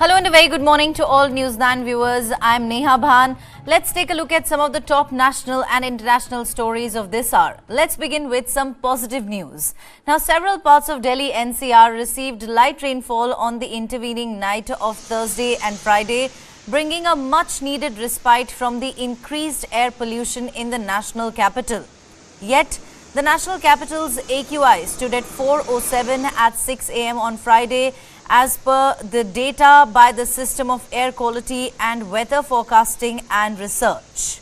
Hello and a very good morning to all News 9 viewers. I'm Neha Bhan. Let's take a look at some of the top national and international stories of this hour. Let's begin with some positive news. Now, several parts of Delhi-NCR received light rainfall on the intervening night of Thursday and Friday, bringing a much-needed respite from the increased air pollution in the national capital. Yet, the national capital's AQI stood at 407 at 6 a.m. on Friday, as per the data by the System of Air Quality and Weather Forecasting and Research.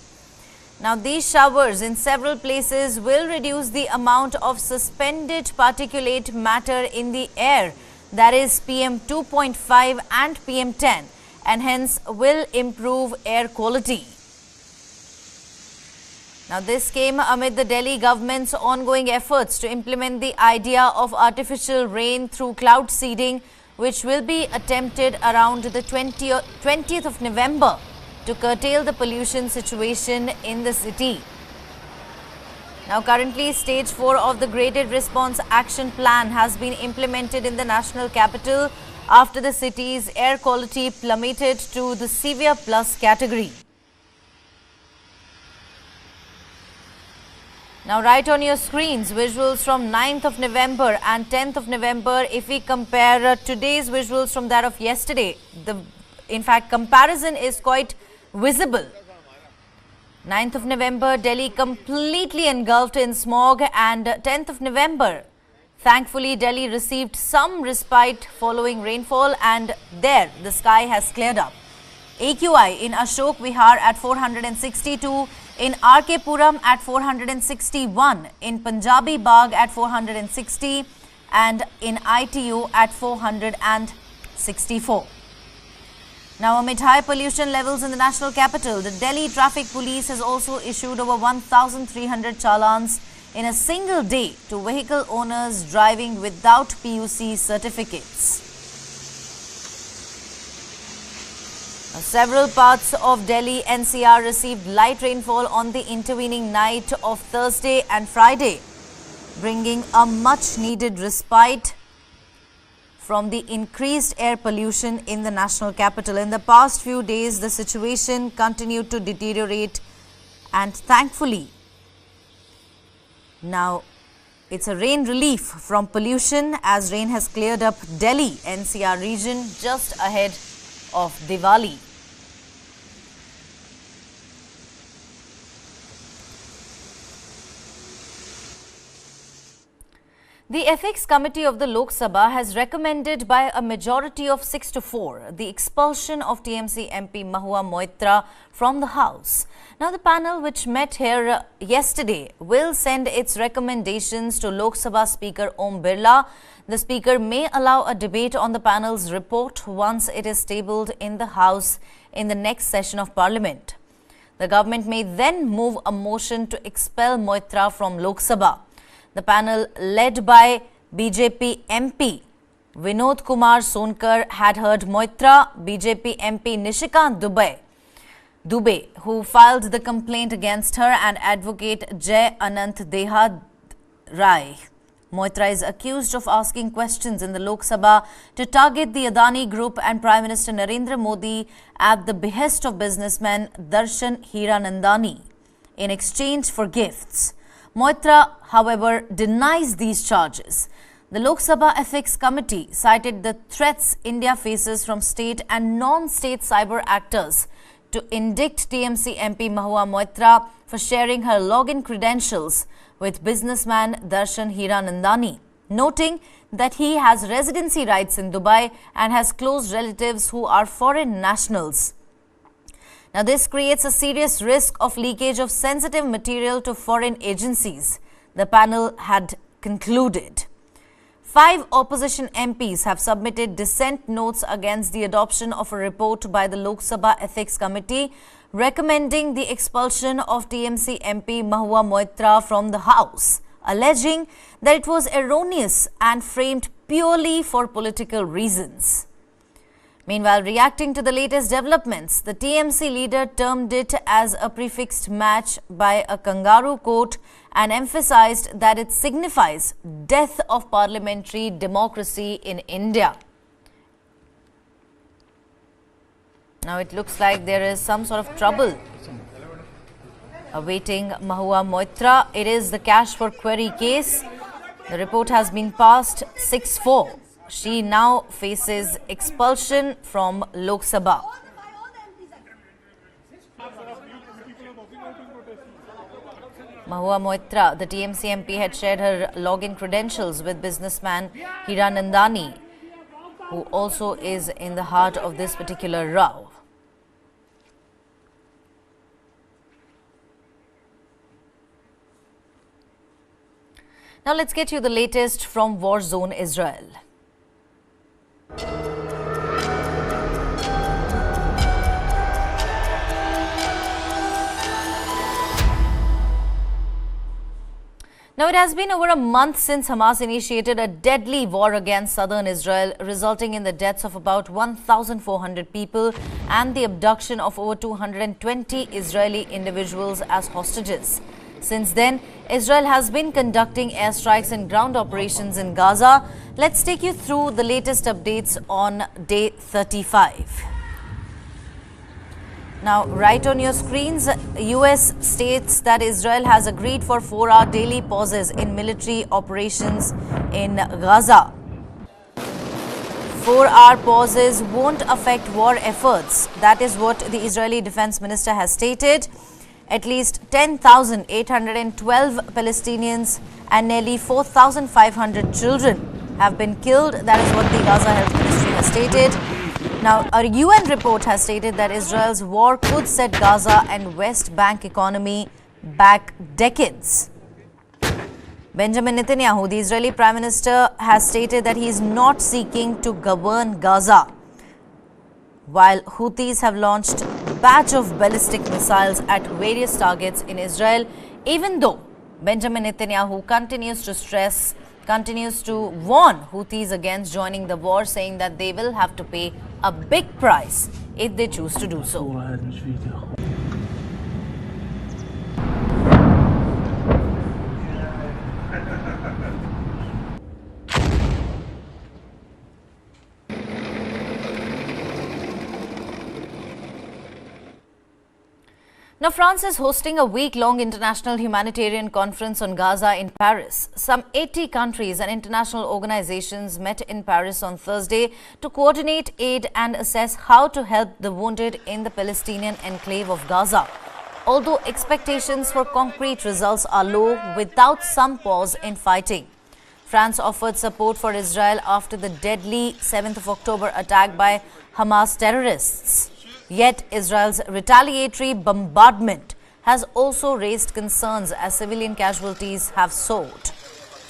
Now, these showers in several places will reduce the amount of suspended particulate matter in the air, that is PM 2.5 and PM 10, and hence will improve air quality. Now, this came amid the Delhi government's ongoing efforts to implement the idea of artificial rain through cloud seeding, which will be attempted around the 20th of November to curtail the pollution situation in the city. Now, currently, Stage 4 of the Graded Response Action Plan has been implemented in the national capital after the city's air quality plummeted to the Severe Plus category. Now, right on your screens, visuals from 9th of November and 10th of November. If we compare today's visuals from that of yesterday, in fact, comparison is quite visible. 9th of November, Delhi completely engulfed in smog, and 10th of November, thankfully, Delhi received some respite following rainfall, and there the sky has cleared up. AQI in Ashok Vihar at 462, in RK Puram at 461, in Punjabi Bagh at 460, and in ITU at 464. Now, amid high pollution levels in the national capital, the Delhi Traffic Police has also issued over 1,300 challans in a single day to vehicle owners driving without PUC certificates. Several parts of Delhi-NCR received light rainfall on the intervening night of Thursday and Friday, bringing a much-needed respite from the increased air pollution in the national capital. In the past few days, the situation continued to deteriorate, and thankfully, now it's a rain relief from pollution as rain has cleared up Delhi-NCR region just ahead of Diwali. The Ethics Committee of the Lok Sabha has recommended by a majority of 6-4 the expulsion of TMC MP Mahua Moitra from the House. Now, the panel, which met here yesterday, will send its recommendations to Lok Sabha Speaker Om Birla. The Speaker may allow a debate on the panel's report once it is tabled in the House in the next session of Parliament. The government may then move a motion to expel Moitra from Lok Sabha. The panel, led by BJP MP Vinod Kumar Sonkar, had heard Moitra, BJP MP Nishikant Dubey, who filed the complaint against her, and advocate Jai Anant Dehad Rai. Moitra is accused of asking questions in the Lok Sabha to target the Adani Group and Prime Minister Narendra Modi at the behest of businessman Darshan Hiranandani in exchange for gifts. Moitra, however, denies these charges. The Lok Sabha Ethics Committee cited the threats India faces from state and non-state cyber actors to indict TMC MP Mahua Moitra for sharing her login credentials with businessman Darshan Hiranandani, noting that he has residency rights in Dubai and has close relatives who are foreign nationals. Now, this creates a serious risk of leakage of sensitive material to foreign agencies, the panel had concluded. 5 opposition MPs have submitted dissent notes against the adoption of a report by the Lok Sabha Ethics Committee recommending the expulsion of TMC MP Mahua Moitra from the House, alleging that it was erroneous and framed purely for political reasons. Meanwhile, reacting to the latest developments, the TMC leader termed it as a prefixed match by a kangaroo court and emphasized that it signifies death of parliamentary democracy in India. Now it looks like there is some sort of trouble awaiting Mahua Moitra. It is the cash for query case. The report has been passed 6-4. She now faces expulsion from Lok Sabha. Mahua Moitra, the TMC MP, had shared her login credentials with businessman Hiranandani, who also is in the heart of this particular row. Now let's get you the latest from war zone Israel. Now, it has been over a month since Hamas initiated a deadly war against southern Israel, resulting in the deaths of about 1,400 people and the abduction of over 220 Israeli individuals as hostages. Since then, Israel has been conducting airstrikes and ground operations in Gaza. Let's take you through the latest updates on day 35. Now, right on your screens, US states that Israel has agreed for 4-hour daily pauses in military operations in Gaza. 4-hour pauses won't affect war efforts. That is what the Israeli defense minister has stated. At least 10,812 Palestinians and nearly 4,500 children have been killed. That is what the Gaza Health Ministry has stated. Now, a UN report has stated that Israel's war could set Gaza and West Bank economy back decades. Benjamin Netanyahu, the Israeli Prime Minister, has stated that he is not seeking to govern Gaza, while Houthis have launched a batch of ballistic missiles at various targets in Israel, even though Benjamin Netanyahu continues to warn Houthis against joining the war, saying that they will have to pay a big price if they choose to do so. Now, France is hosting a week-long international humanitarian conference on Gaza in Paris. Some 80 countries and international organizations met in Paris on Thursday to coordinate aid and assess how to help the wounded in the Palestinian enclave of Gaza. Although expectations for concrete results are low without some pause in fighting. France offered support for Israel after the deadly 7th of October attack by Hamas terrorists. Yet, Israel's retaliatory bombardment has also raised concerns as civilian casualties have soared.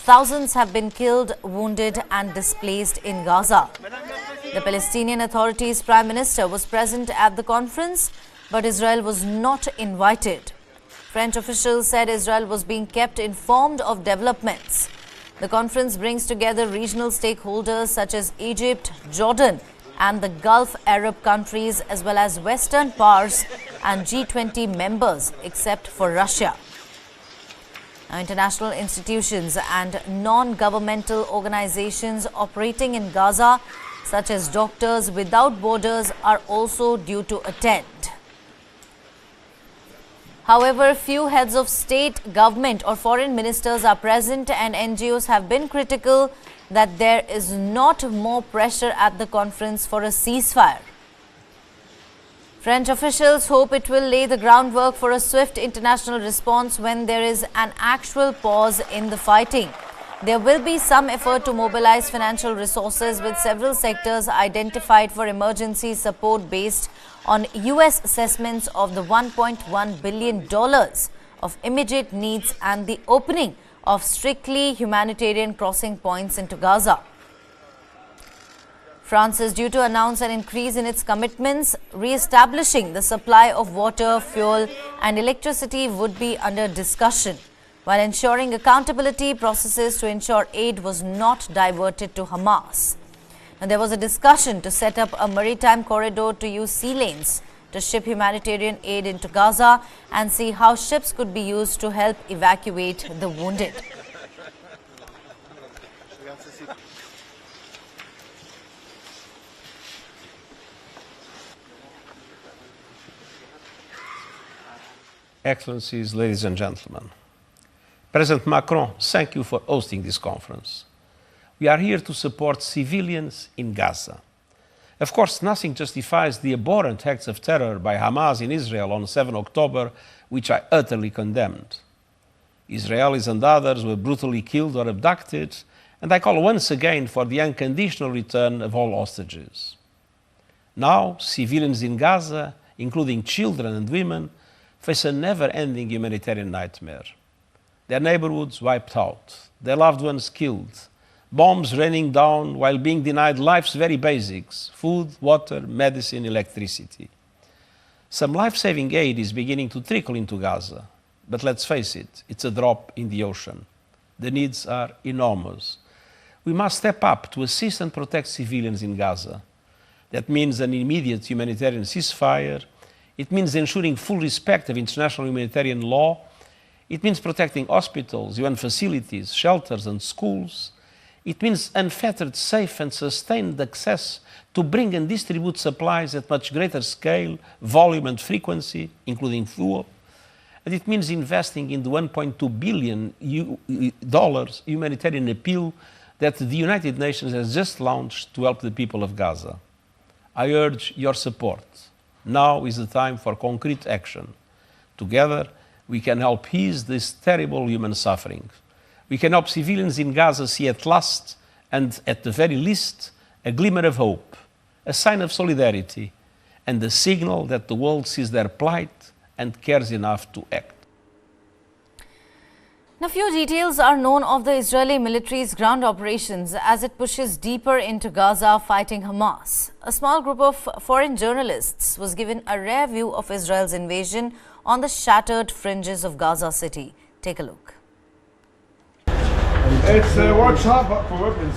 Thousands have been killed, wounded and displaced in Gaza. The Palestinian Authority's Prime Minister was present at the conference, but Israel was not invited. French officials said Israel was being kept informed of developments. The conference brings together regional stakeholders such as Egypt, Jordan, and the Gulf Arab countries, as well as Western powers and G20 members, except for Russia. Now, international institutions and non-governmental organizations operating in Gaza, such as Doctors Without Borders, are also due to attend. However, few heads of state, government or foreign ministers are present, and NGOs have been critical that there is not more pressure at the conference for a ceasefire. French officials hope it will lay the groundwork for a swift international response when there is an actual pause in the fighting. There will be some effort to mobilize financial resources, with several sectors identified for emergency support based on US assessments of the $1.1 billion of immediate needs and the opening of strictly humanitarian crossing points into Gaza. France is due to announce an increase in its commitments. Re-establishing the supply of water, fuel and electricity would be under discussion, while ensuring accountability processes to ensure aid was not diverted to Hamas. And there was a discussion to set up a maritime corridor to use sea lanes to ship humanitarian aid into Gaza and see how ships could be used to help evacuate the wounded. Excellencies, ladies and gentlemen. President Macron, thank you for hosting this conference. We are here to support civilians in Gaza. Of course, nothing justifies the abhorrent acts of terror by Hamas in Israel on 7 October, which I utterly condemned. Israelis and others were brutally killed or abducted, and I call once again for the unconditional return of all hostages. Now, civilians in Gaza, including children and women, face a never-ending humanitarian nightmare. Their neighborhoods wiped out, their loved ones killed, bombs raining down while being denied life's very basics: food, water, medicine, electricity. Some life-saving aid is beginning to trickle into Gaza, but let's face it, it's a drop in the ocean. The needs are enormous. We must step up to assist and protect civilians in Gaza. That means an immediate humanitarian ceasefire. It means ensuring full respect of international humanitarian law. It means protecting hospitals, UN facilities, shelters, and schools. It means unfettered, safe, and sustained access to bring and distribute supplies at much greater scale, volume, and frequency, including fuel. And it means investing in the $1.2 billion humanitarian appeal that the United Nations has just launched to help the people of Gaza. I urge your support. Now is the time for concrete action. Together, we can help ease this terrible human suffering. We can help civilians in Gaza see at last, and at the very least, a glimmer of hope, a sign of solidarity, and a signal that the world sees their plight and cares enough to act. Now, few details are known of the Israeli military's ground operations as it pushes deeper into Gaza fighting Hamas. A small group of foreign journalists was given a rare view of Israel's invasion on the shattered fringes of Gaza City. Take a look. It's a workshop for weapons.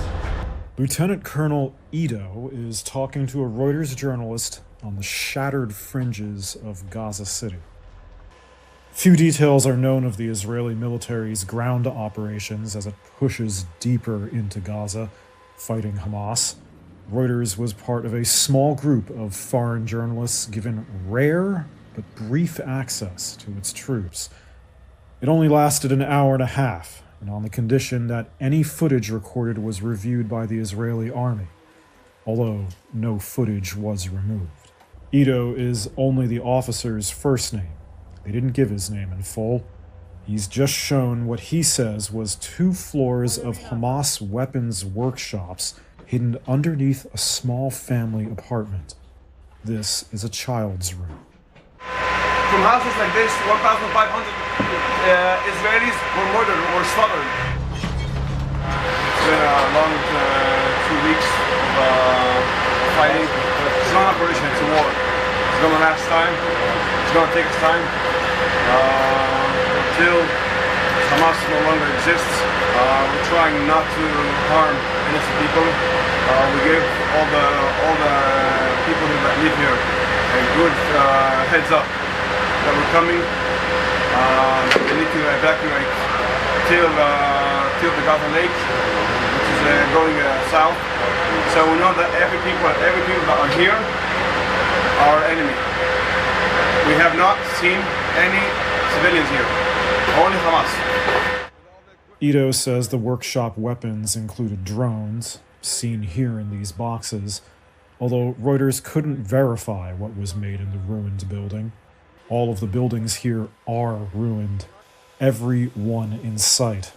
Lieutenant Colonel Ido is talking to a Reuters journalist on the shattered fringes of Gaza City. Few details are known of the Israeli military's ground operations as it pushes deeper into Gaza, fighting Hamas. Reuters was part of a small group of foreign journalists given rare but brief access to its troops. It only lasted an hour and a half, and on the condition that any footage recorded was reviewed by the Israeli army, although no footage was removed. Ido is only the officer's first name. They didn't give his name in full. He's just shown what he says was 2 floors of Hamas weapons workshops hidden underneath a small family apartment. This is a child's room. From houses like this, 1,500 Israelis were murdered or slaughtered. It's been a long 2 weeks of fighting. It's not an operation, it's a war. It's going to last time. It's going to take us time. Until Hamas no longer exists, we're trying not to harm innocent people. We give all the people who live here a good heads up that we're coming. They need to evacuate till the Gaza Lake, which is going south. So we know that every people that are here are our enemy. We have not seen any civilians here, only Hamas. Ido says the workshop weapons included drones, seen here in these boxes, although Reuters couldn't verify what was made in the ruined building. All of the buildings here are ruined, every one in sight.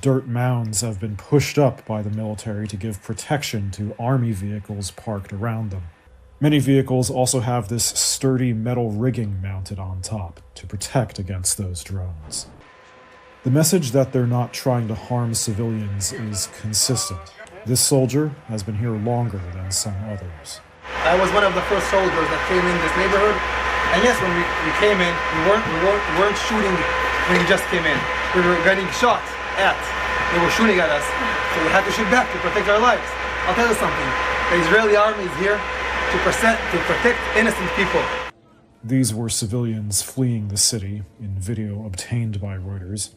Dirt mounds have been pushed up by the military to give protection to army vehicles parked around them. Many vehicles also have this sturdy metal rigging mounted on top to protect against those drones. The message that they're not trying to harm civilians is consistent. This soldier has been here longer than some others. I was one of the first soldiers that came in this neighborhood. And yes, when we came in, we weren't shooting when we just came in. We were getting shot at. They were shooting at us. So we had to shoot back to protect our lives. I'll tell you something. The Israeli army is here to protect innocent people. These were civilians fleeing the city in video obtained by Reuters.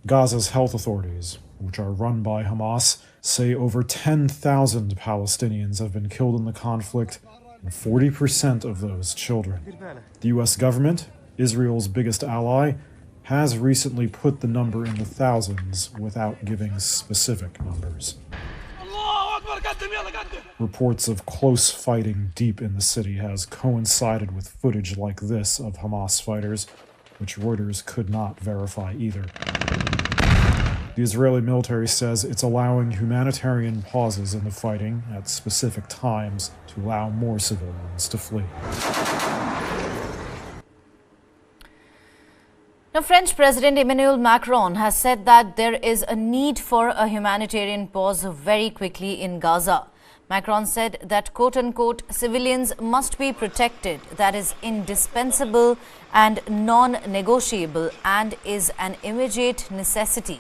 Gaza's health authorities, which are run by Hamas, say over 10,000 Palestinians have been killed in the conflict, and 40% of those children. The U.S. government Israel's biggest ally, has recently put the number in the thousands without giving specific numbers. Reports of close fighting deep in the city has coincided with footage like this of Hamas fighters, which Reuters could not verify either. The Israeli military says it's allowing humanitarian pauses in the fighting at specific times to allow more civilians to flee. Now, French President Emmanuel Macron has said that there is a need for a humanitarian pause very quickly in Gaza. Macron said that, quote-unquote, civilians must be protected, that is indispensable and non-negotiable and is an immediate necessity.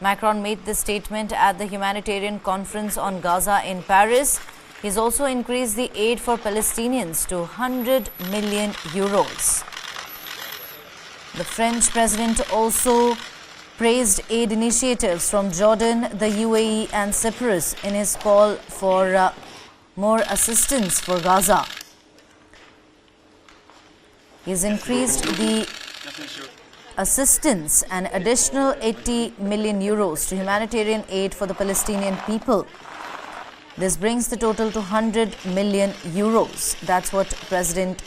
Macron made this statement at the humanitarian conference on Gaza in Paris. He's also increased the aid for Palestinians to 100 million euros. The French president also praised aid initiatives from Jordan, the UAE and Cyprus in his call for more assistance for Gaza. He's increased the assistance an additional 80 million euros to humanitarian aid for the Palestinian people. This brings the total to 100 million euros. That's what President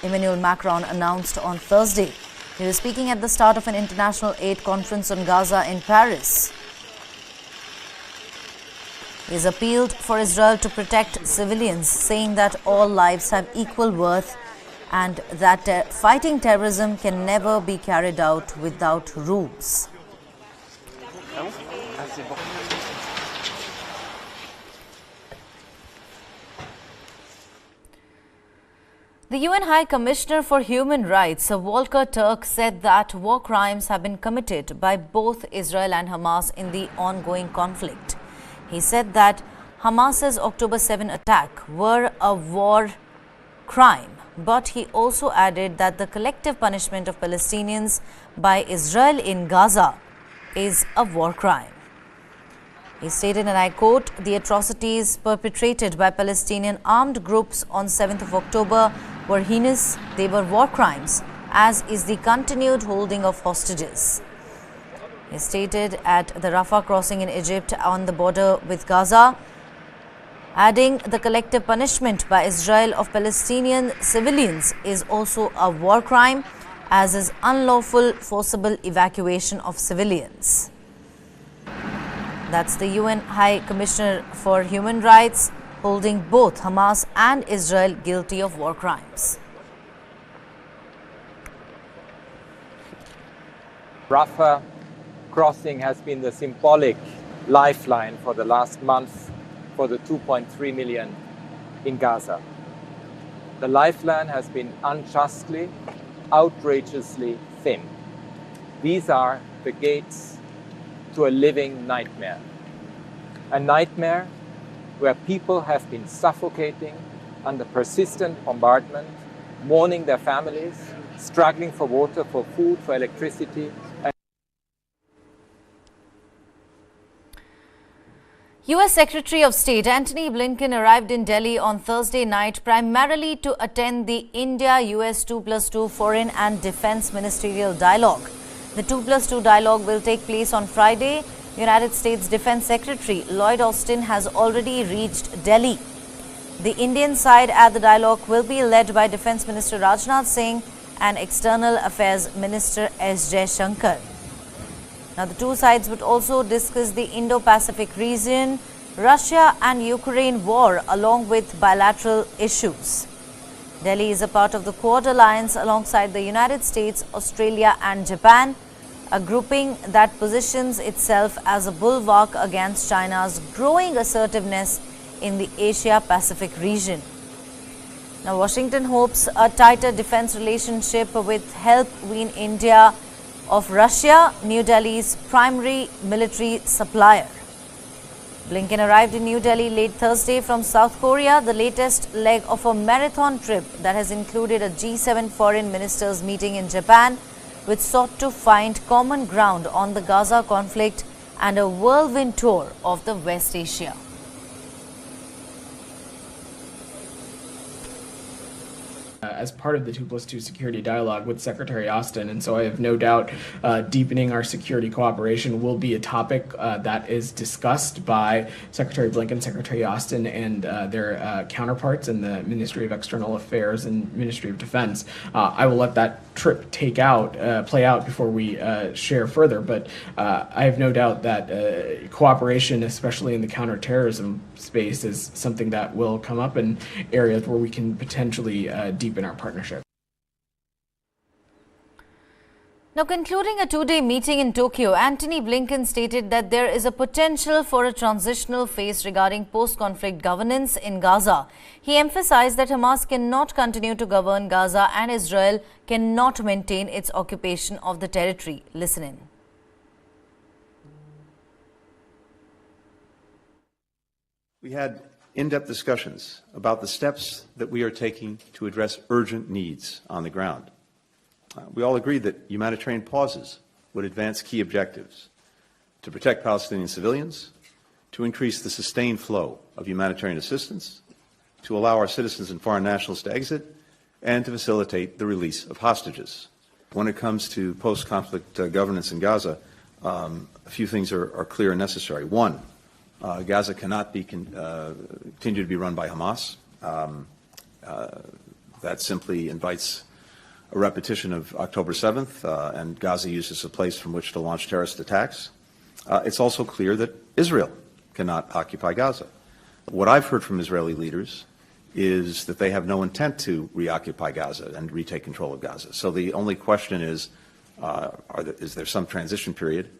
Emmanuel Macron announced on Thursday. He was speaking at the start of an international aid conference on Gaza in Paris. He has appealed for Israel to protect civilians, saying that all lives have equal worth and that fighting terrorism can never be carried out without rules. The UN High Commissioner for Human Rights, Volker Turk, said that war crimes have been committed by both Israel and Hamas in the ongoing conflict. He said that Hamas's October 7 attack were a war crime, but he also added that the collective punishment of Palestinians by Israel in Gaza is a war crime. He stated, and I quote, "The atrocities perpetrated by Palestinian armed groups on 7th of October were heinous. They were war crimes, as is the continued holding of hostages." He stated at the Rafah crossing in Egypt on the border with Gaza, adding the collective punishment by Israel of Palestinian civilians is also a war crime, as is unlawful forcible evacuation of civilians. That's the UN High Commissioner for Human Rights, holding both Hamas and Israel guilty of war crimes. Rafah crossing has been the symbolic lifeline for the last month for the 2.3 million in Gaza. The lifeline has been unjustly, outrageously thin. These are the gates to a living nightmare. A nightmare where people have been suffocating under persistent bombardment, mourning their families, struggling for water, for food, for electricity. U.S. Secretary of State Antony Blinken arrived in Delhi on Thursday night primarily to attend the India-US 2+2 Foreign and Defense Ministerial Dialogue. The 2+2 dialogue will take place on Friday. United States Defense Secretary Lloyd Austin has already reached Delhi. The Indian side at the dialogue will be led by Defense Minister Rajnath Singh and External Affairs Minister S. Jaishankar. Now, the two sides would also discuss the Indo-Pacific region, Russia and Ukraine war, along with bilateral issues. Delhi is a part of the Quad Alliance alongside the United States, Australia and Japan, a grouping that positions itself as a bulwark against China's growing assertiveness in the Asia-Pacific region. Now, Washington hopes a tighter defense relationship with help wean India of Russia, New Delhi's primary military supplier. Blinken arrived in New Delhi late Thursday from South Korea, the latest leg of a marathon trip that has included a G7 foreign ministers meeting in Japan, which sought to find common ground on the Gaza conflict, and a whirlwind tour of the West Asia. as part of the 2+2 security dialogue with Secretary Austin, and so I have no doubt deepening our security cooperation will be a topic that is discussed by Secretary Blinken, Secretary Austin, and their counterparts in the Ministry of External Affairs and Ministry of Defense. I will let that trip play out before we share further, but I have no doubt that cooperation, especially in the counterterrorism space, is something that will come up in areas where we can potentially deepen our partnership. Now, concluding a two-day meeting in Tokyo, Antony Blinken stated that there is a potential for a transitional phase regarding post-conflict governance in Gaza. He emphasized that Hamas cannot continue to govern Gaza and Israel cannot maintain its occupation of the territory. Listen in. We had in-depth discussions about the steps that we are taking to address urgent needs on the ground. We all agreed that humanitarian pauses would advance key objectives: to protect Palestinian civilians, to increase the sustained flow of humanitarian assistance, to allow our citizens and foreign nationals to exit, and to facilitate the release of hostages. When it comes to post-conflict governance in Gaza, a few things are clear and necessary. One, Gaza cannot be continue to be run by Hamas. That simply invites a repetition of October 7th, and Gaza used as a place from which to launch terrorist attacks. It's also clear that Israel cannot occupy Gaza. What I've heard from Israeli leaders is that they have no intent to reoccupy Gaza and retake control of Gaza. So the only question is there some transition period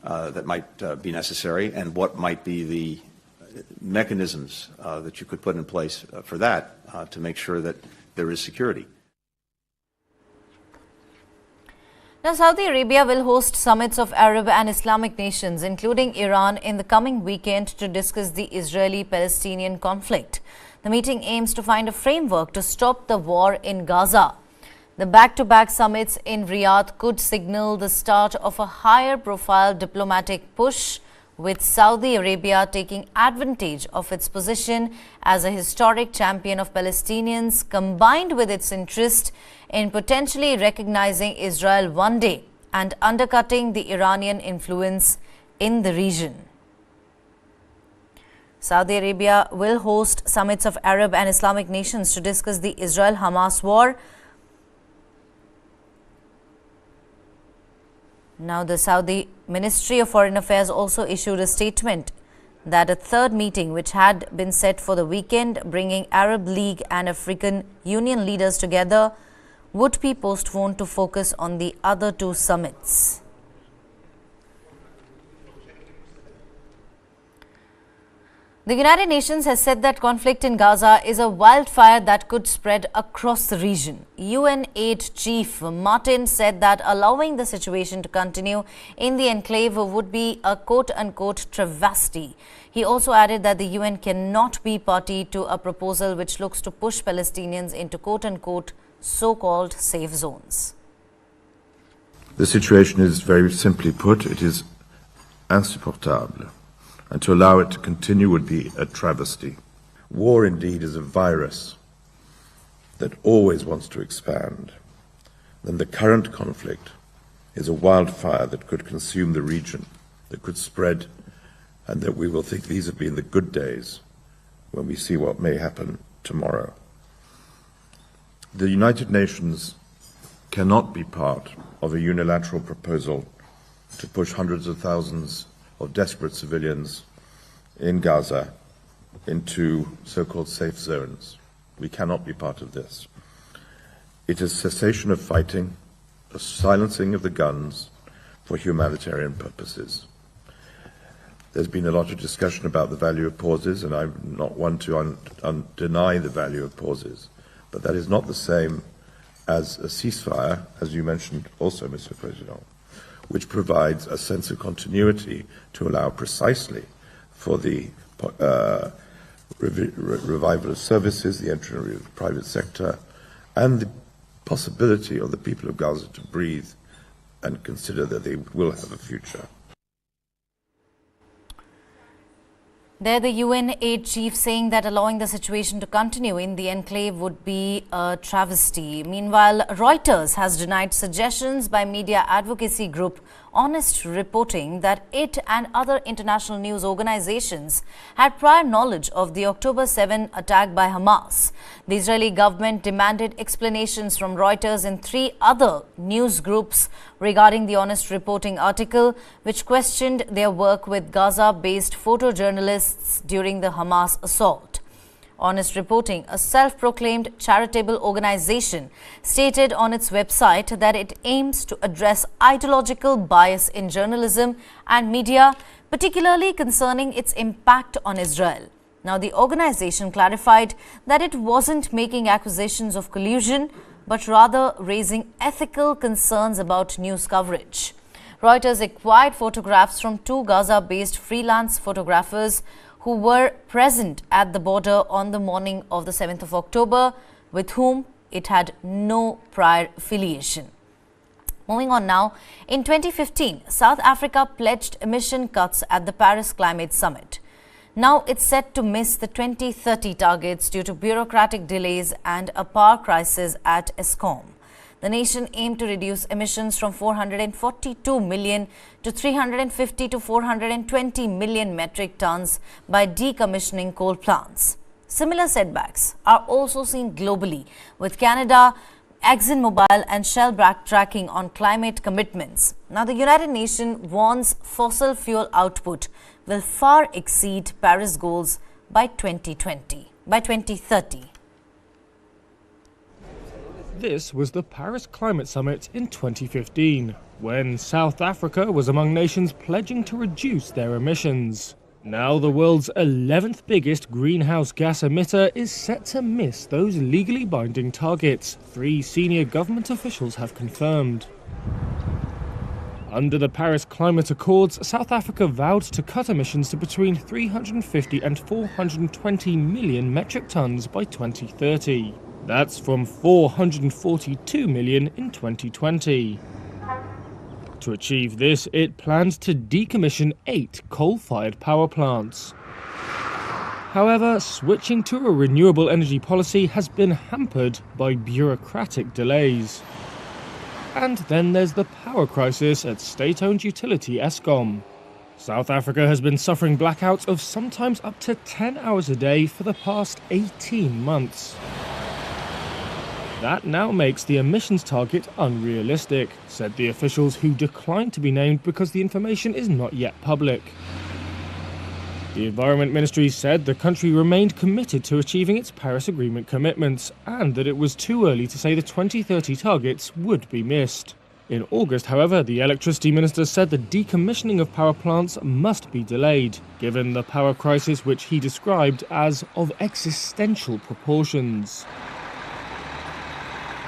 that might be necessary, and what might be the mechanisms that you could put in place for that to make sure that there is security. Now, Saudi Arabia will host summits of Arab and Islamic nations, including Iran, in the coming weekend to discuss the Israeli-Palestinian conflict. The meeting aims to find a framework to stop the war in Gaza. The back-to-back summits in Riyadh could signal the start of a higher-profile diplomatic push, with Saudi Arabia taking advantage of its position as a historic champion of Palestinians, combined with its interest in potentially recognizing Israel one day and undercutting the Iranian influence in the region. Saudi Arabia will host summits of Arab and Islamic nations to discuss the Israel-Hamas war. Now, the Saudi Ministry of Foreign Affairs also issued a statement that a third meeting, which had been set for the weekend, bringing Arab League and African Union leaders together, would be postponed to focus on the other two summits. The United Nations has said that conflict in Gaza is a wildfire that could spread across the region. UN Aid Chief Martin said that allowing the situation to continue in the enclave would be a quote-unquote travesty. He also added that the UN cannot be party to a proposal which looks to push Palestinians into quote-unquote so-called safe zones. The situation is very simply put, it is insupportable. And to allow it to continue would be a travesty. War indeed is a virus that always wants to expand. Then the current conflict is a wildfire that could consume the region, that could spread, and that we will think these have been the good days when we see what may happen tomorrow. The United Nations cannot be part of a unilateral proposal to push hundreds of thousands of desperate civilians in Gaza into so-called safe zones. We cannot be part of this. It is cessation of fighting, a silencing of the guns for humanitarian purposes. There's been a lot of discussion about the value of pauses, and I'm not one to deny the value of pauses, but that is not the same as a ceasefire, as you mentioned also, Mr. President, which provides a sense of continuity to allow precisely for the revival of services, the entry of the private sector, and the possibility of the people of Gaza to breathe and consider that they will have a future. There, the UN aid chief saying that allowing the situation to continue in the enclave would be a travesty. Meanwhile, Reuters has denied suggestions by media advocacy group Honest reporting that it and other international news organizations had prior knowledge of the October 7 attack by Hamas. The Israeli government demanded explanations from Reuters and 3 other news groups regarding the Honest reporting article, which questioned their work with Gaza-based photojournalists during the Hamas assault. Honest Reporting, a self-proclaimed charitable organization, stated on its website that it aims to address ideological bias in journalism and media, particularly concerning its impact on Israel. Now, the organization clarified that it wasn't making accusations of collusion, but rather raising ethical concerns about news coverage. Reuters acquired photographs from 2 Gaza-based freelance photographers who were present at the border on the morning of the 7th of October, with whom it had no prior affiliation. Moving on now, in 2015, South Africa pledged emission cuts at the Paris Climate Summit. Now it's set to miss the 2030 targets due to bureaucratic delays and a power crisis at Eskom. The nation aimed to reduce emissions from 442 million to 350 to 420 million metric tons by decommissioning coal plants. Similar setbacks are also seen globally, with Canada, ExxonMobil and Shell backtracking on climate commitments. Now, the United Nations warns fossil fuel output will far exceed Paris goals by 2030. This was the Paris Climate Summit in 2015, when South Africa was among nations pledging to reduce their emissions. Now the world's 11th biggest greenhouse gas emitter is set to miss those legally binding targets, 3 senior government officials have confirmed. Under the Paris Climate Accords, South Africa vowed to cut emissions to between 350 and 420 million metric tons by 2030. That's from 442 million in 2020. To achieve this, it plans to decommission 8 coal-fired power plants. However, switching to a renewable energy policy has been hampered by bureaucratic delays. And then there's the power crisis at state-owned utility Eskom. South Africa has been suffering blackouts of sometimes up to 10 hours a day for the past 18 months. That now makes the emissions target unrealistic, said the officials, who declined to be named because the information is not yet public. The Environment Ministry said the country remained committed to achieving its Paris Agreement commitments and that it was too early to say the 2030 targets would be missed. In August, however, the Electricity Minister said the decommissioning of power plants must be delayed, given the power crisis which he described as of existential proportions.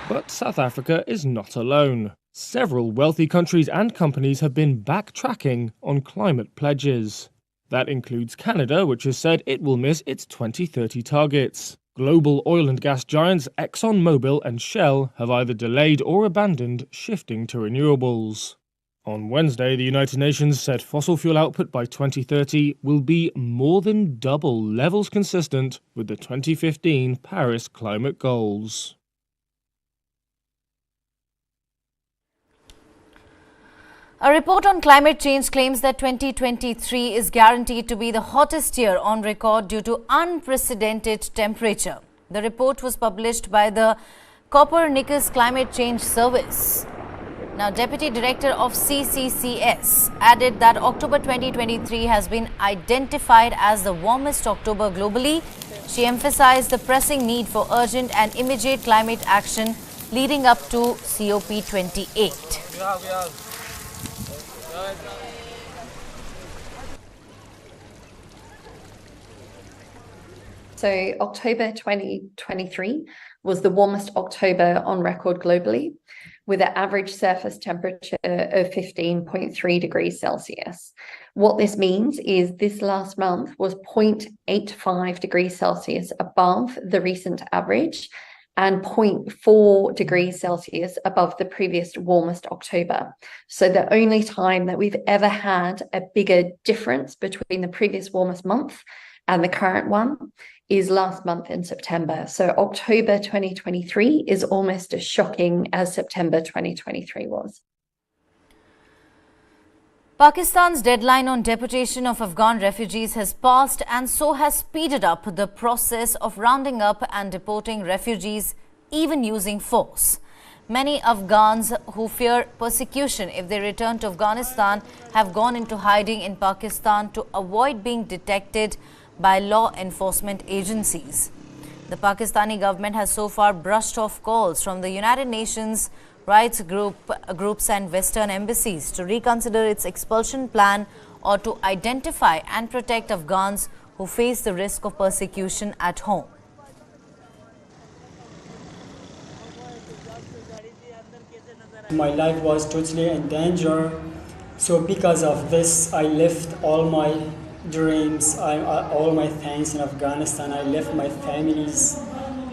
But South Africa is not alone. Several wealthy countries and companies have been backtracking on climate pledges. That includes Canada, which has said it will miss its 2030 targets. Global oil and gas giants ExxonMobil and Shell have either delayed or abandoned shifting to renewables. On Wednesday, the United Nations said fossil fuel output by 2030 will be more than double levels consistent with the 2015 Paris climate goals. A report on climate change claims that 2023 is guaranteed to be the hottest year on record due to unprecedented temperature. The report was published by the Copernicus Climate Change Service. Now, Deputy Director of CCCS added that October 2023 has been identified as the warmest October globally. She emphasized the pressing need for urgent and immediate climate action leading up to COP28. So October 2023 was the warmest October on record globally, with an average surface temperature of 15.3 degrees Celsius. What this means is this last month was 0.85 degrees Celsius above the recent average and 0.4 degrees Celsius above the previous warmest October. So the only time that we've ever had a bigger difference between the previous warmest month and the current one is last month in September. So October 2023 is almost as shocking as September 2023 was. Pakistan's deadline on deportation of Afghan refugees has passed, and so has speeded up the process of rounding up and deporting refugees, even using force. Many Afghans who fear persecution if they return to Afghanistan have gone into hiding in Pakistan to avoid being detected by law enforcement agencies. The Pakistani government has so far brushed off calls from the United Nations rights groups and Western embassies to reconsider its expulsion plan or to identify and protect Afghans who face the risk of persecution at home. My life was totally in danger, so because of this I left all my dreams, all my things in Afghanistan. I left my families,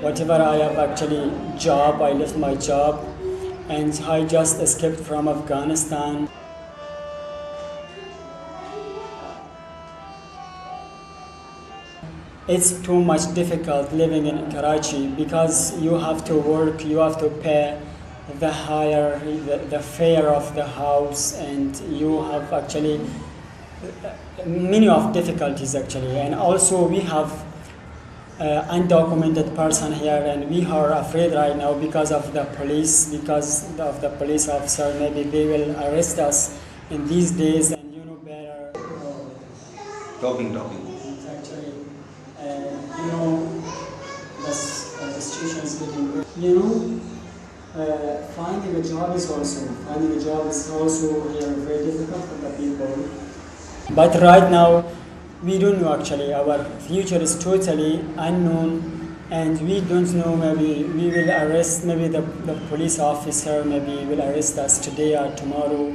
whatever I have actually job, I left my job, and I just escaped from Afghanistan. It's too much difficult living in Karachi because you have to work, you have to pay the higher, the fare of the house, and you have actually many of difficulties actually. And also we have undocumented person here, and we are afraid right now because of the police, because of the police officer. Maybe they will arrest us in these days, and you know better. Talking. Actually, you know, the situation is getting good. You know, finding a job is also here very difficult for the people. But right now, we don't know actually. Our future is totally unknown, and we don't know. Maybe we will arrest. Maybe the police officer maybe will arrest us today or tomorrow,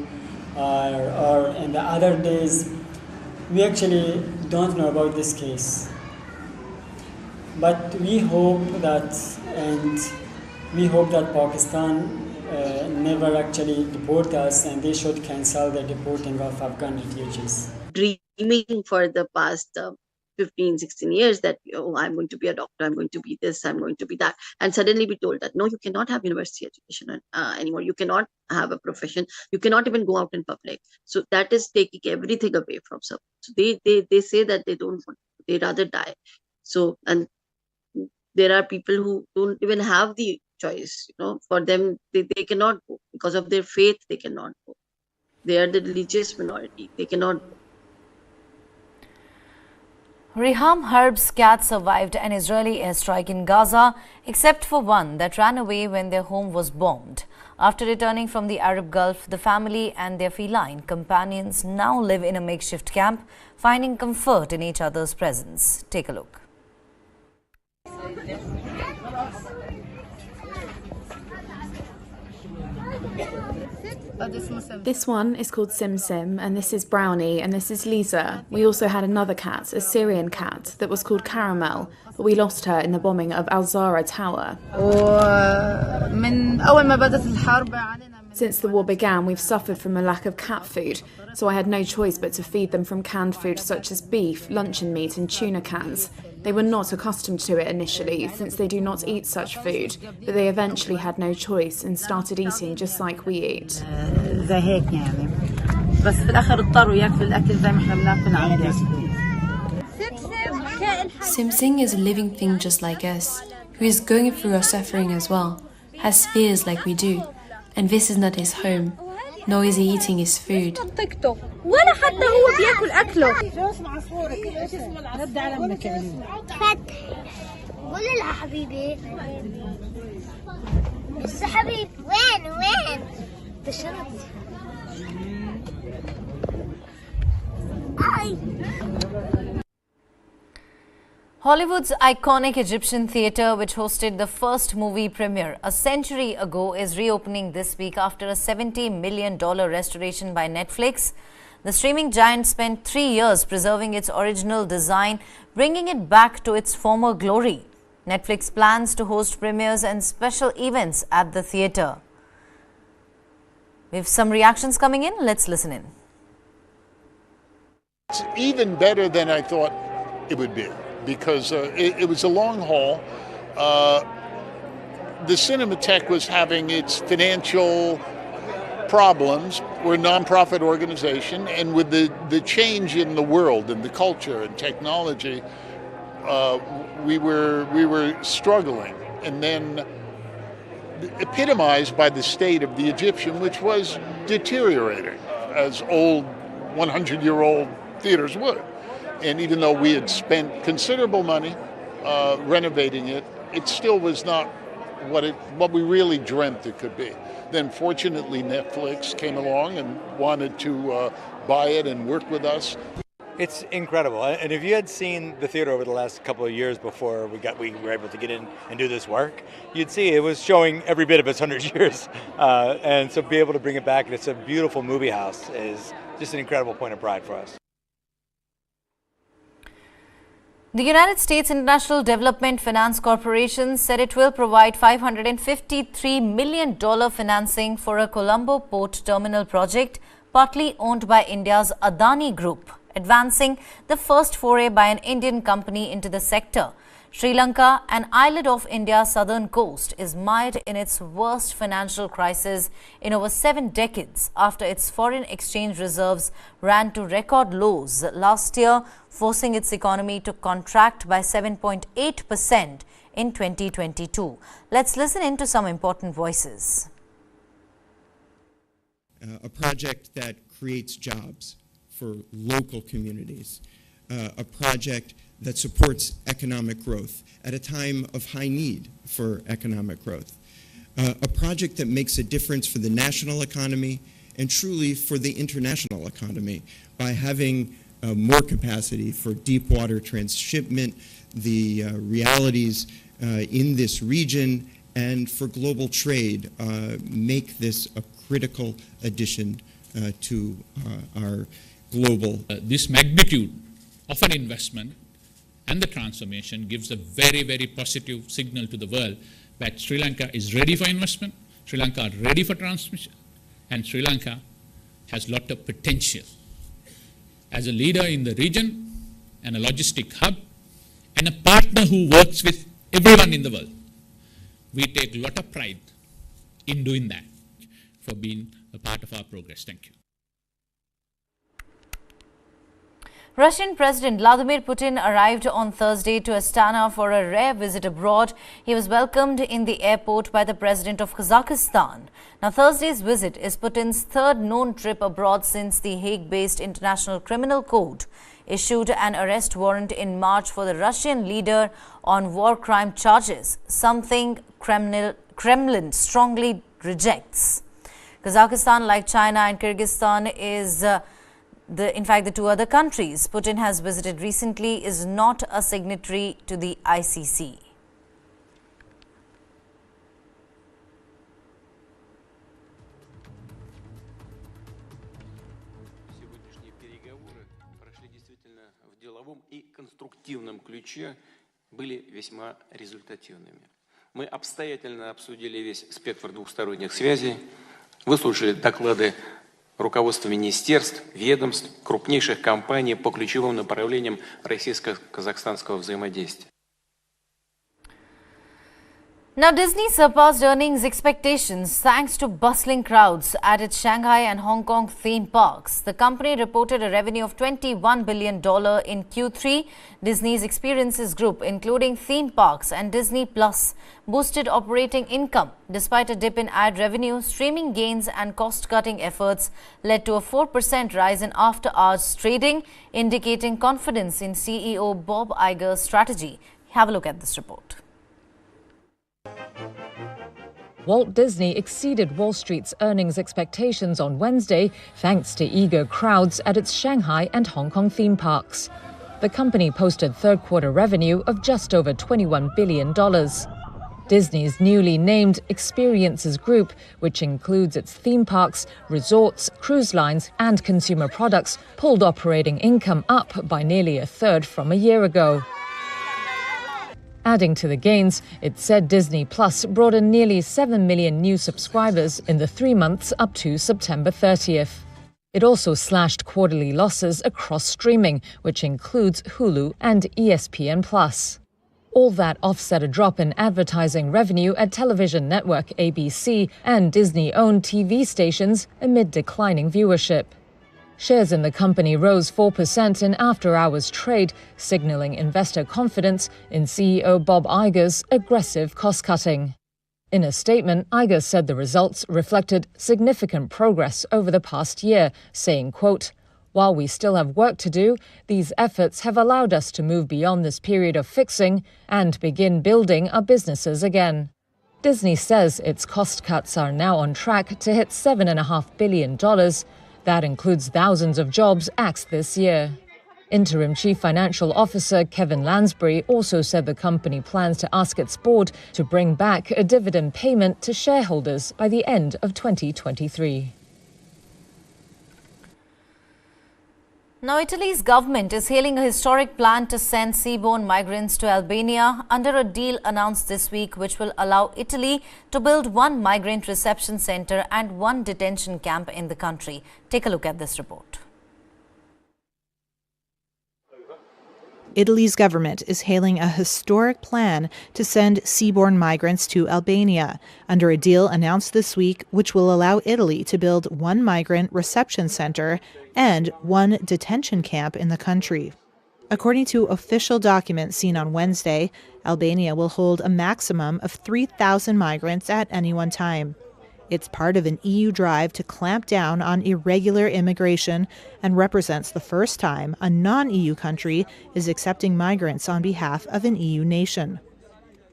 or in the other days. We actually don't know about this case. But we hope that, Pakistan never actually deport us, and they should cancel the deporting of Afghan refugees. Dreaming for the past 15, 16 years that, oh, I'm going to be a doctor, I'm going to be this, I'm going to be that. And suddenly be told that, no, you cannot have university education anymore. You cannot have a profession. You cannot even go out in public. So that is taking everything away from someone. So they say that they don't want, they rather die. So, and there are people who don't even have the choice, you know, for them, they cannot go. Because of their faith, they cannot go. They are the religious minority. They cannot go. Reham Harb's cat survived an Israeli airstrike in Gaza, except for one that ran away when their home was bombed. After returning from the Arab Gulf, the family and their feline companions now live in a makeshift camp, finding comfort in each other's presence. Take a look. This one is called Sim Sim, and this is Brownie, and this is Lisa. We also had another cat, a Syrian cat, that was called Caramel, but we lost her in the bombing of Al Zahra Tower. Since the war began, we've suffered from a lack of cat food, so I had no choice but to feed them from canned food such as beef, luncheon meat and tuna cans. They were not accustomed to it initially, since they do not eat such food, but they eventually had no choice and started eating just like we eat. Sim Sim is a living thing just like us, who is going through our suffering as well, has fears like we do, and this is not his home, nor is he eating his food. ولا حتى هو بياكل اكله. شو اسم عصفورك؟ ايش اسم العصفور؟ رد على امك يا فتح. قول لها حبيبي. بس حبيبي وين؟ تشربت. Hollywood's iconic Egyptian theatre, which hosted the first movie premiere a century ago, is reopening this week after a $70 million restoration by Netflix. The streaming giant spent 3 years preserving its original design, bringing it back to its former glory. Netflix plans to host premieres and special events at the theatre. We have some reactions coming in. Let's listen in. It's even better than I thought it would be because it was a long haul. The Cinematheque was having its financial problems. We're a nonprofit organization, and with the change in the world and the culture and technology, we were struggling. And then epitomized by the state of the Egyptian, which was deteriorating, as old 100-year-old theaters would. And even though we had spent considerable money renovating it, it still was not what we really dreamt it could be. Then fortunately Netflix came along and wanted to buy it and work with us. It's incredible. And if you had seen the theater over the last couple of years before we were able to get in and do this work, you'd see it was showing every bit of its 100 years. And so be able to bring it back, and it's a beautiful movie house, is just an incredible point of pride for us. The United States International Development Finance Corporation said it will provide $553 million financing for a Colombo port terminal project, partly owned by India's Adani Group, advancing the first foray by an Indian company into the sector. Sri Lanka, an islet off India's southern coast, is mired in its worst financial crisis in over 7 decades after its foreign exchange reserves ran to record lows last year, forcing its economy to contract by 7.8% in 2022. Let's listen in to some important voices. A project that creates jobs for local communities, a project that supports economic growth at a time of high need for economic growth, a project that makes a difference for the national economy and truly for the international economy by having more capacity for deep water transshipment, the realities in this region, and for global trade, make this a critical addition to our global. This magnitude of an investment and the transformation gives a very, very positive signal to the world that Sri Lanka is ready for investment, Sri Lanka is ready for transformation, and Sri Lanka has a lot of potential. As a leader in the region and a logistic hub and a partner who works with everyone in the world, we take a lot of pride in doing that, for being a part of our progress. Thank you. Russian President Vladimir Putin arrived on Thursday to Astana for a rare visit abroad. He was welcomed in the airport by the President of Kazakhstan. Now, Thursday's visit is Putin's third known trip abroad since the Hague-based International Criminal Court issued an arrest warrant in March for the Russian leader on war crime charges, something Kremlin strongly rejects. Kazakhstan, like China and Kyrgyzstan, is in fact, the two other countries Putin has visited recently is not a signatory to the ICC. Сегодняшние переговоры прошли действительно в деловом и конструктивном ключе, были весьма результативными. Мы обстоятельно обсудили весь спектр двухсторонних связей, выслушали доклады руководства министерств, ведомств, крупнейших компаний по ключевым направлениям российско-казахстанского взаимодействия. Now, Disney surpassed earnings expectations thanks to bustling crowds at its Shanghai and Hong Kong theme parks. The company reported a revenue of $21 billion in Q3. Disney's Experiences Group, including theme parks and Disney Plus, boosted operating income. Despite a dip in ad revenue, streaming gains and cost-cutting efforts led to a 4% rise in after-hours trading, indicating confidence in CEO Bob Iger's strategy. Have a look at this report. Walt Disney exceeded Wall Street's earnings expectations on Wednesday thanks to eager crowds at its Shanghai and Hong Kong theme parks. The company posted third-quarter revenue of just over $21 billion. Disney's newly named Experiences Group, which includes its theme parks, resorts, cruise lines and consumer products, pulled operating income up by nearly a third from a year ago. Adding to the gains, it said Disney Plus brought in nearly 7 million new subscribers in the 3 months up to September 30th. It also slashed quarterly losses across streaming, which includes Hulu and ESPN Plus. All that offset a drop in advertising revenue at television network ABC and Disney-owned TV stations amid declining viewership. Shares in the company rose 4% in after-hours trade, signaling investor confidence in CEO Bob Iger's aggressive cost-cutting. In a statement, Iger said the results reflected significant progress over the past year, saying, quote, "While we still have work to do, these efforts have allowed us to move beyond this period of fixing and begin building our businesses again." Disney says its cost cuts are now on track to hit $7.5 billion. That includes thousands of jobs axed this year. Interim Chief Financial Officer Kevin Lansbury also said the company plans to ask its board to bring back a dividend payment to shareholders by the end of 2023. Now, Italy's government is hailing a historic plan to send seaborne migrants to Albania under a deal announced this week, which will allow Italy to build one migrant reception center and one detention camp in the country. Take a look at this report. Italy's government is hailing a historic plan to send seaborne migrants to Albania under a deal announced this week, which will allow Italy to build one migrant reception center and one detention camp in the country. According to official documents seen on Wednesday, Albania will hold a maximum of 3,000 migrants at any one time. It's part of an EU drive to clamp down on irregular immigration and represents the first time a non-EU country is accepting migrants on behalf of an EU nation.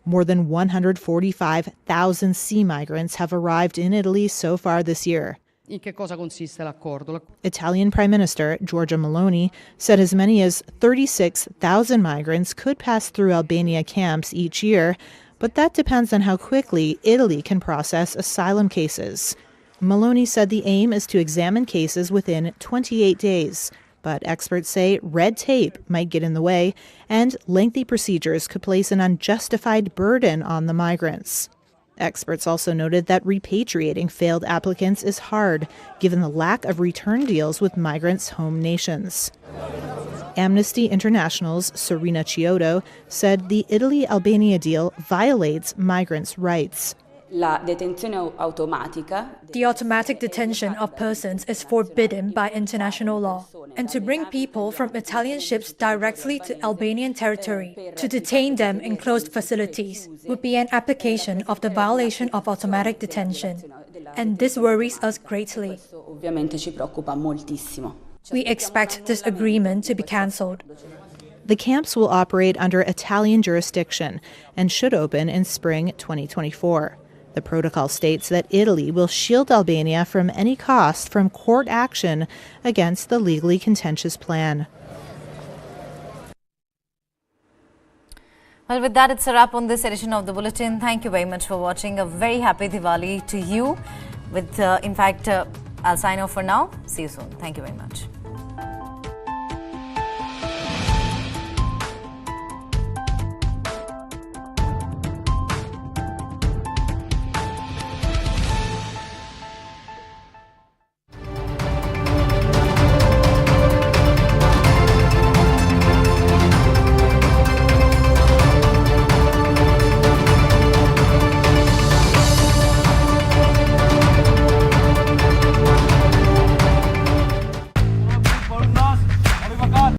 More than 145,000 sea migrants have arrived in Italy so far this year. Italian Prime Minister Giorgia Meloni said as many as 36,000 migrants could pass through Albania camps each year, but that depends on how quickly Italy can process asylum cases. Meloni said the aim is to examine cases within 28 days, but experts say red tape might get in the way, and lengthy procedures could place an unjustified burden on the migrants. Experts also noted that repatriating failed applicants is hard, given the lack of return deals with migrants' home nations. Amnesty International's Serena Chiodo said the Italy-Albania deal violates migrants' rights. The automatic detention of persons is forbidden by international law. And to bring people from Italian ships directly to Albanian territory, to detain them in closed facilities, would be an application of the violation of automatic detention. And this worries us greatly. We expect this agreement to be cancelled. The camps will operate under Italian jurisdiction and should open in spring 2024. The protocol states that Italy will shield Albania from any cost from court action against the legally contentious plan. Well, with that, it's a wrap on this edition of the Bulletin. Thank you very much for watching. A very happy Diwali to you. In fact, I'll sign off for now. See you soon. Thank you very much.